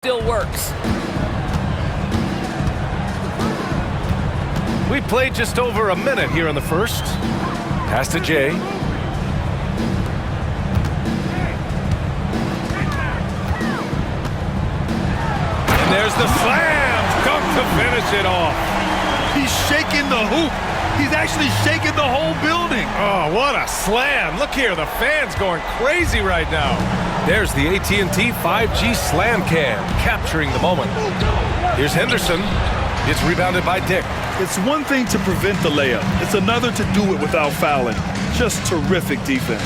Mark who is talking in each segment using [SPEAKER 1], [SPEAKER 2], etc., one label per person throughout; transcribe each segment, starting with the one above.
[SPEAKER 1] Still works.
[SPEAKER 2] We played just over a minute here in the first. Pass to Jay. And there's the slam. Dunk to finish it off.
[SPEAKER 3] He's shaking the hoop. He's actually shaking the whole building.
[SPEAKER 2] Oh, what a slam. Look here, the fans going crazy right now. There's the AT&T 5G Slam Cam, capturing the moment. Here's Henderson. It's rebounded by Dick.
[SPEAKER 3] It's one thing to prevent the layup. It's another to do it without fouling. Just terrific defense.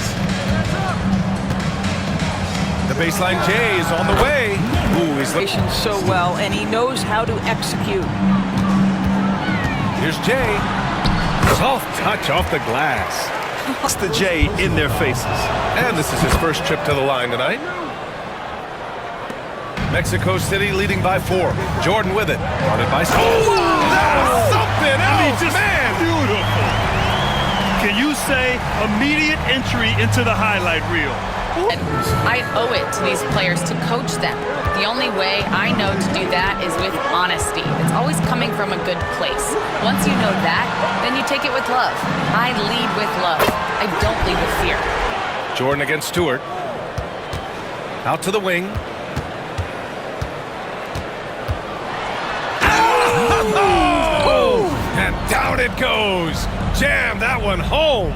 [SPEAKER 2] The baseline Jay is on the way. Ooh, he's looking
[SPEAKER 1] So well, and he knows how to execute.
[SPEAKER 2] Here's Jay. Soft touch off the glass.
[SPEAKER 3] It's the J in their faces.
[SPEAKER 2] And this is his first trip to the line tonight. Mexico City leading by 4. Jordan with it. Guarded by that's something else,
[SPEAKER 3] just
[SPEAKER 2] man.
[SPEAKER 3] Beautiful. Can you say immediate entry into the highlight reel?
[SPEAKER 4] And I owe it to these players to coach them. The only way I know to do that is with honesty. It's always coming from a good place. Once you know that, then you take it with love. I lead with love. I don't lead with fear.
[SPEAKER 2] Jordan against Stewart. Out to the wing. Oh! And down it goes. Jam that one home.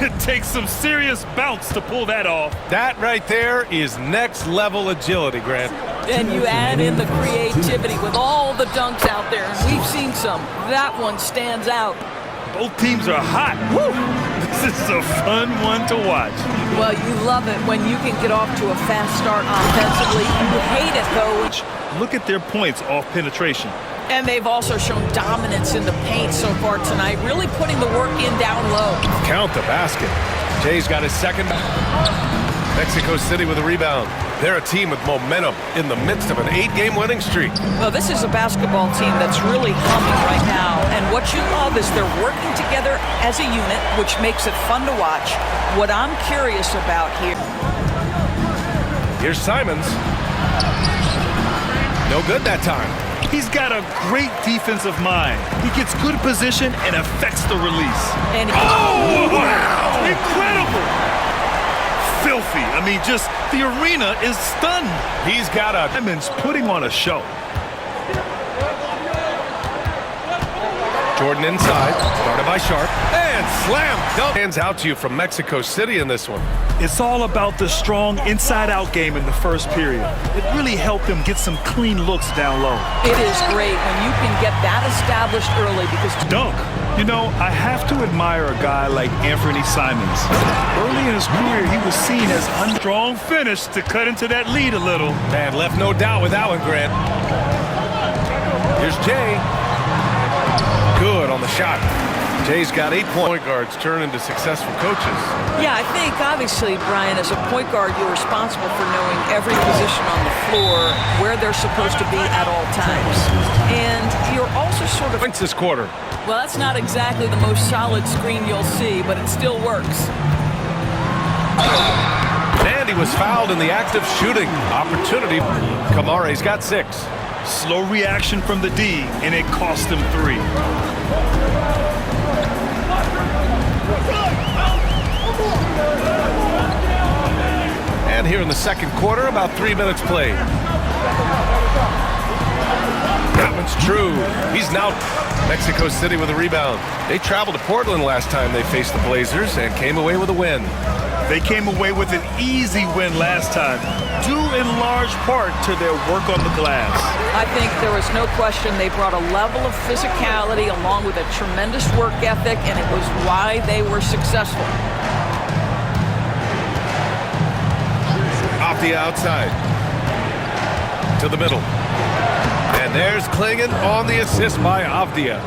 [SPEAKER 3] It takes some serious bounce to pull that off.
[SPEAKER 2] That right there is next level agility, Grant.
[SPEAKER 1] And you add in the creativity with all the dunks out there. We've seen some. That one stands out.
[SPEAKER 3] Both teams are hot. Woo! This is a fun one to watch.
[SPEAKER 1] Well, you love it when you can get off to a fast start offensively. You hate it, though.
[SPEAKER 3] Look at their points off penetration.
[SPEAKER 1] And they've also shown dominance in the paint so far tonight, really putting the work in down low.
[SPEAKER 2] Count the basket. Jay's got his second. Mexico City with a rebound. They're a team with momentum in the midst of an 8-game winning streak.
[SPEAKER 1] Well, this is a basketball team that's really humming right now. And what you love is they're working together as a unit, which makes it fun to watch. What I'm curious about here.
[SPEAKER 2] Here's Simons. No good that time.
[SPEAKER 3] He's got a great defensive mind. He gets good position and affects the release.
[SPEAKER 1] And
[SPEAKER 3] oh, wow! Incredible! Filthy. I mean, just the arena is stunned.
[SPEAKER 2] He's got a
[SPEAKER 3] Simmons putting on a show.
[SPEAKER 2] Jordan inside, started by Sharp, and slam dunk. Hands out to you from Mexico City in this one.
[SPEAKER 3] It's all about the strong inside-out game in the first period. It really helped them get some clean looks down low.
[SPEAKER 1] it is great when you can get that established early because
[SPEAKER 3] Dunk. You know, I have to admire a guy like Anthony Simons. Early in his career, he was seen as a strong finish to cut into that lead a little.
[SPEAKER 2] Man, left no doubt with that one, Grant. Here's Jay. Good on the shot. Jay's got 8 point guards turn into successful coaches.
[SPEAKER 1] Yeah, I think obviously, Brian, as a point guard, you're responsible for knowing every position on the floor, where they're supposed to be at all times. And you're also sort of...
[SPEAKER 2] Points this quarter.
[SPEAKER 1] Well, that's not exactly the most solid screen you'll see, but it still works.
[SPEAKER 2] And he was fouled in the act of shooting. Opportunity. Kamare's got 6.
[SPEAKER 3] Slow reaction from the D, and it cost him 3.
[SPEAKER 2] And here in the second quarter, about 3 minutes played. That one's true. He's now Mexico City with a rebound. They traveled to Portland last time they faced the Blazers and came away with a win.
[SPEAKER 3] They came away with an easy win last time, due in large part to their work on the glass.
[SPEAKER 1] I think there was no question they brought a level of physicality along with a tremendous work ethic, and it was why they were successful.
[SPEAKER 2] Off the outside. To the middle. And there's Klingon on the assist by Avdia.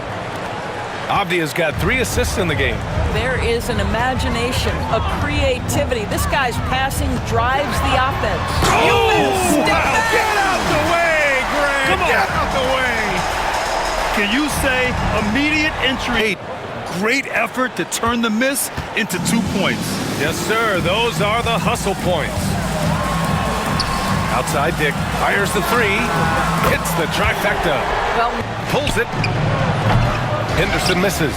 [SPEAKER 2] Avdia's got 3 assists in the game.
[SPEAKER 1] There is an imagination, a creativity. This guy's passing drives the offense.
[SPEAKER 2] Oh, get out the way, Grant!
[SPEAKER 3] Come on.
[SPEAKER 2] Get out the way!
[SPEAKER 3] Can you say immediate entry? Great effort to turn the miss into 2 points.
[SPEAKER 2] Yes, sir. Those are the hustle points. Outside, Dick fires the three. Hits the trifecta.
[SPEAKER 1] Well,
[SPEAKER 2] Pulls it. Henderson misses.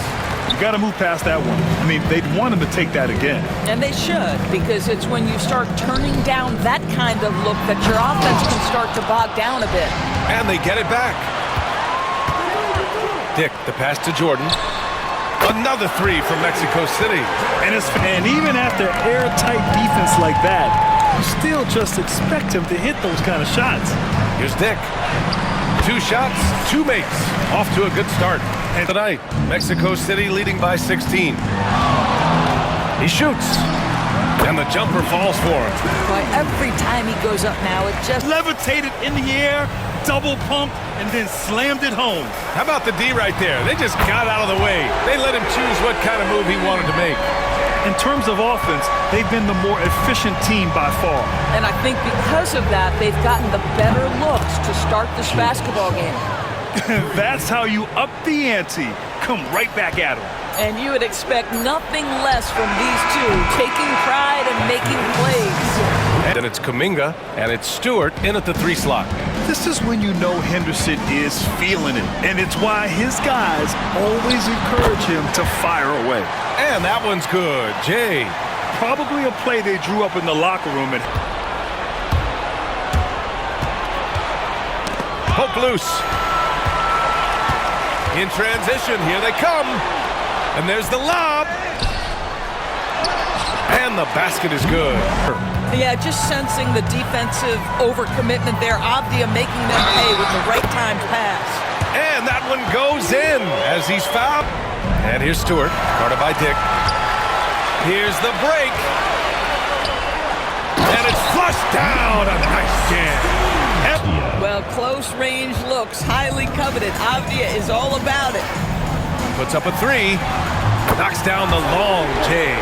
[SPEAKER 3] You got to move past that one. I mean, they'd want him to take that again.
[SPEAKER 1] and they should, because it's when you start turning down that kind of look that your offense can start to bog down a bit.
[SPEAKER 2] And they get it back. Dick, the pass to Jordan. Another three from Mexico City.
[SPEAKER 3] And even after airtight defense like that, you still just expect him to hit those kind of shots.
[SPEAKER 2] Here's Dick. 2 shots, 2 makes. Off to a good start. And tonight, Mexico City leading by 16. He shoots. And the jumper falls for him.
[SPEAKER 1] Boy, every time he goes up now, it just...
[SPEAKER 3] Levitated in the air, double pumped, and then slammed it home.
[SPEAKER 2] How about the D right there? They just got out of the way. They let him choose what kind of move he wanted to make.
[SPEAKER 3] In terms of offense, they've been the more efficient team by far.
[SPEAKER 1] And I think because of that, they've gotten the better looks to start this basketball game.
[SPEAKER 3] That's how you up the ante. Come right back at them.
[SPEAKER 1] And you would expect nothing less from these two, taking pride and making plays.
[SPEAKER 2] And then it's Kuminga, and it's Stewart in at the 3 slot.
[SPEAKER 3] This is when you know Henderson is feeling it. And it's why his guys always encourage him to fire away.
[SPEAKER 2] And that one's good. Jay.
[SPEAKER 3] Probably a play they drew up in the locker room. And
[SPEAKER 2] Poke loose. In transition, here they come. And there's the lob. And the basket is good.
[SPEAKER 1] Yeah, just sensing the defensive overcommitment there. Avdia making them pay with the right time to pass.
[SPEAKER 2] And that one goes in as he's fouled. And here's Stewart, guarded by Dick. Here's the break. And it's flushed down. A nice jam.
[SPEAKER 1] Well, close range looks, highly coveted. Avdia is all about it.
[SPEAKER 2] Puts up a 3. Knocks down the long J.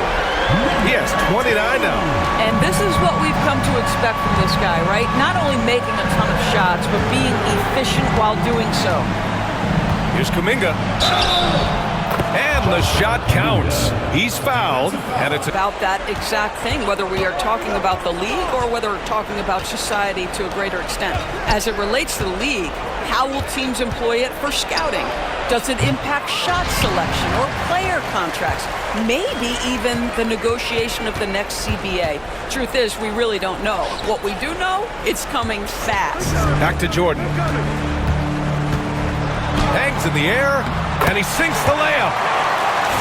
[SPEAKER 2] He has 29 now.
[SPEAKER 1] And this is what we've come to expect from this guy, right? Not only making a ton of shots, but being efficient while doing so.
[SPEAKER 2] Here's Kuminga. And the shot counts. He's fouled, and it's
[SPEAKER 1] About that exact thing, whether we are talking about the league or whether we're talking about society to a greater extent. As it relates to the league, how will teams employ it for scouting? Does it impact shot selection or player contracts? Maybe even the negotiation of the next CBA. Truth is, we really don't know. What we do know, it's coming fast.
[SPEAKER 2] back to Jordan. Hangs in the air, and he sinks the layup.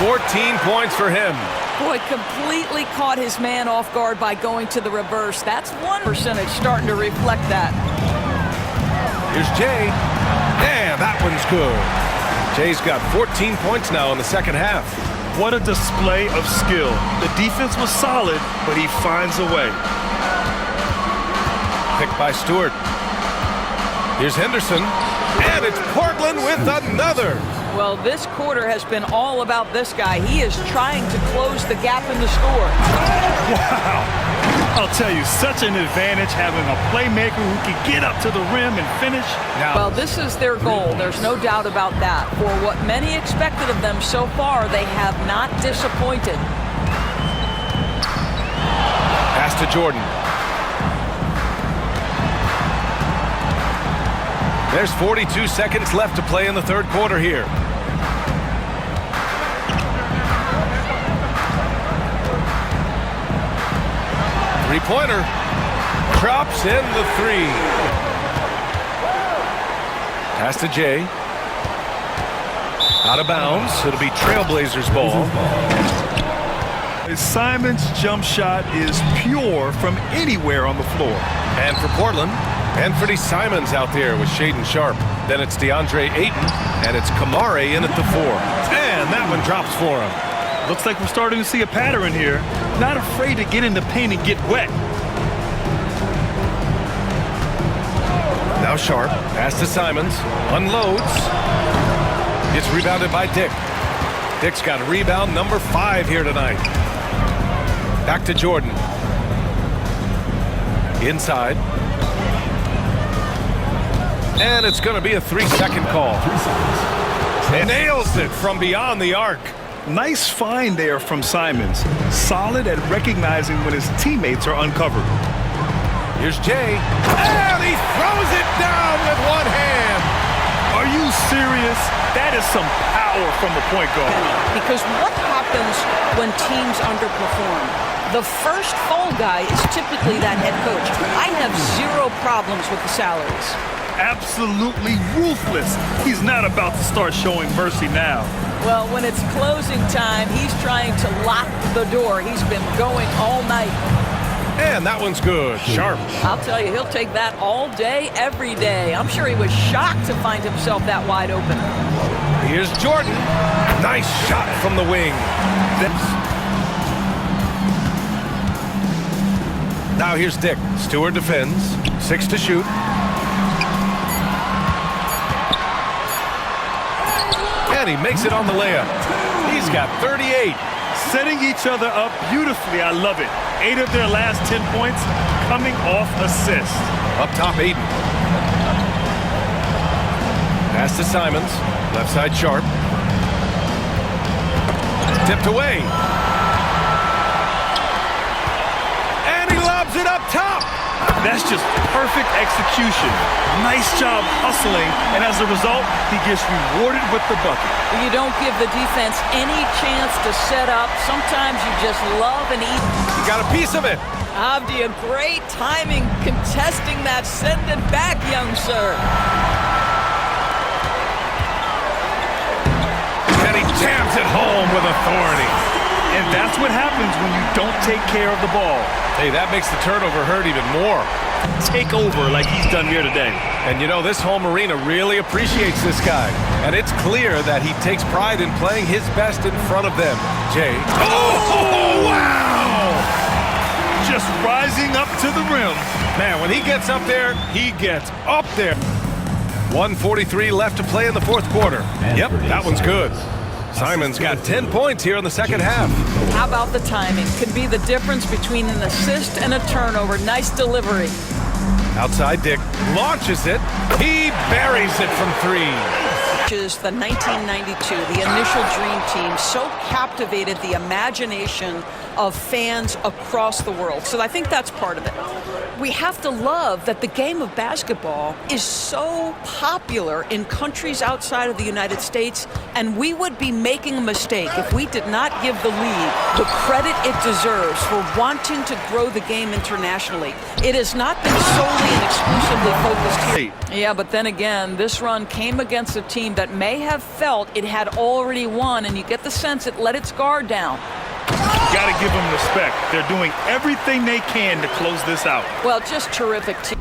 [SPEAKER 2] 14 points for him.
[SPEAKER 1] Boy, completely caught his man off guard by going to the reverse. That's 1% starting to reflect that.
[SPEAKER 2] Here's Jay. And that one's good. Jay's got 14 points now in the second half.
[SPEAKER 3] what a display of skill. The defense was solid, but he finds a way.
[SPEAKER 2] Picked by Stewart. Here's Henderson. And it's Portland with another.
[SPEAKER 1] Well, this quarter has been all about this guy. He is trying to close the gap in the score.
[SPEAKER 3] Wow. I'll tell you, such an advantage having a playmaker who can get up to the rim and finish.
[SPEAKER 1] Well, this is their goal. There's no doubt about that. For what many expected of them so far, they have not disappointed.
[SPEAKER 2] Pass to Jordan. There's 42 seconds left to play in the third quarter here. Three-pointer. Drops in the three. Pass to Jay. Out of bounds. It'll be Trailblazers ball.
[SPEAKER 3] Simon's jump shot is pure from anywhere on the floor.
[SPEAKER 2] And for Portland, Anthony Simons out there with Shaedon Sharpe. Then it's DeAndre Ayton, and it's Kamare in at the 4. And that one drops for him.
[SPEAKER 3] Looks like we're starting to see a pattern here. Not afraid to get in the paint and get wet.
[SPEAKER 2] Now Sharpe, pass to Simons, unloads. It's rebounded by Dick. Dick's got rebound number 5 here tonight. Back to Jordan. Inside. And it's going to be a 3-second call. Nails it from beyond the arc.
[SPEAKER 3] Nice find there from Simons. Solid at recognizing when his teammates are uncovered.
[SPEAKER 2] Here's Jay. And he throws it down with one hand.
[SPEAKER 3] Are you serious? That is some power from the point guard.
[SPEAKER 1] Because what happens when teams underperform? The first fall guy is typically that head coach. I have zero problems with the salaries.
[SPEAKER 3] Absolutely ruthless. He's not about to start showing mercy now.
[SPEAKER 1] Well, when it's closing time, he's trying to lock the door. He's been going all night.
[SPEAKER 2] And that one's good. Sharp.
[SPEAKER 1] I'll tell you, he'll take that all day, every day. I'm sure he was shocked to find himself that wide open.
[SPEAKER 2] Here's Jordan. Nice shot from the wing. Now here's Dick. Stewart defends. 6 to shoot. And he makes it on the layup. He's got 38.
[SPEAKER 3] Setting each other up beautifully. I love it. 8 of their last 10 points coming off assists.
[SPEAKER 2] Up top, Aiden. Pass to Simons. Left side, Sharp. Tipped away. And he lobs it up top.
[SPEAKER 3] That's just perfect execution. Nice job hustling, and as a result, he gets rewarded with the bucket.
[SPEAKER 1] You don't give the defense any chance to set up. Sometimes you just love and eat.
[SPEAKER 2] He got a piece of it.
[SPEAKER 1] Avdia, great timing, contesting that. Send it back, young sir.
[SPEAKER 2] And he jams it home with authority.
[SPEAKER 3] And that's what happens when you don't take care of the ball.
[SPEAKER 2] Hey, that makes the turnover hurt even more.
[SPEAKER 3] Take over like he's done here today.
[SPEAKER 2] And you know, this home arena really appreciates this guy. And it's clear that he takes pride in playing his best in front of them. Jay. Oh, wow!
[SPEAKER 3] Just rising up to the rim.
[SPEAKER 2] Man, when he gets up there, he gets up there. 1:43 left to play in the fourth quarter. Yep, that one's good. Simons got 10 points here in the second half.
[SPEAKER 1] How about the timing? Could be the difference between an assist and a turnover. Nice delivery.
[SPEAKER 2] Outside, Dick launches it. He buries it from 3.
[SPEAKER 1] Is the 1992, the initial dream team, so captivated the imagination of fans across the world. So I think that's part of it. We have to love that the game of basketball is so popular in countries outside of the United States, and we would be making a mistake if we did not give the league the credit it deserves for wanting to grow the game internationally. It has not been solely and exclusively focused here. Yeah, but then again, this run came against a team that may have felt it had already won, and you get the sense it let its guard down.
[SPEAKER 3] Got to give them respect. They're doing everything they can to close this out.
[SPEAKER 1] Well, just terrific team.